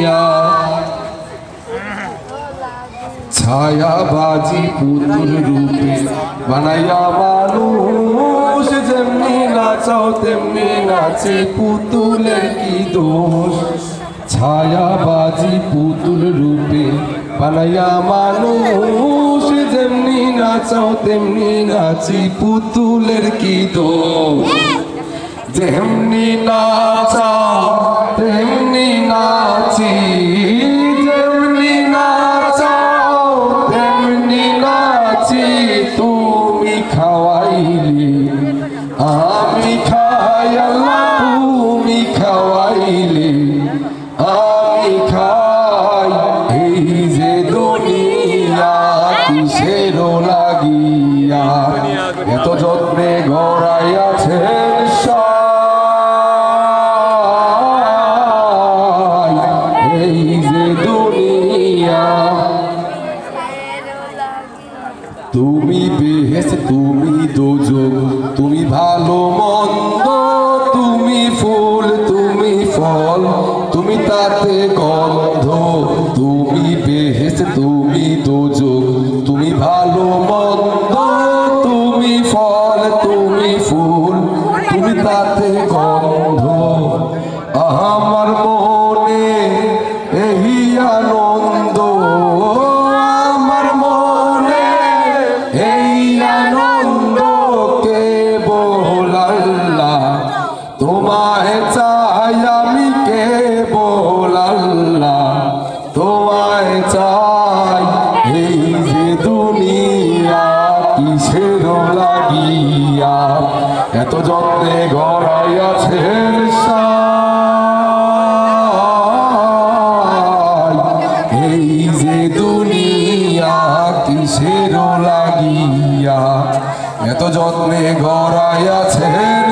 দুনিয়া ছায়াবাজি পুতুল রূপে বানাইয়া মানুষ যেমনি নাচাও তেমনি নাচে পুতুলের কি দোষ ছায়াবাজি পুতুল রূপে বানাইয়া মানুষ যেমনি নাচাও তেমনি নাচি পুতুলের কি দোষ যেমনি নাচাও তেমনি নাচি যেমনি নাচাও তেমনি নাচি তুমি খাওয়াইলি আমি খাই আল্লাহ তুমি খাওয়াইলি আমি খাই এই যে দুনিয়া কিসের লাগিয়া এত যত্নে গড়াইয়াছেন এই যে দুনিয়া তুমি বেহেশত তুমি দোজখ তুমি ভালো মন্দ তুমি ফুল তুমি ফল তুমি তাতে গন্ধ তুমি বেহেশত তুমি দোজখ তুমি ভালো মন্দ তুমি ফল তুমি ফুল তুমি তাতে গন্ধ আমার মনে এই আনন্দ আমার মনে এই আনন্দ কেবল আল্লাহ তোমায় চাই আমি কেবল আল্লাহ তোমায় চাই এই যে দুনিয়া কিসের লাগিয়া এত যত্নে গড়াইয়াছেন এই যে দুনিয়া কিসের লাগিয়া এত যত্নে গড়াইয়াছেন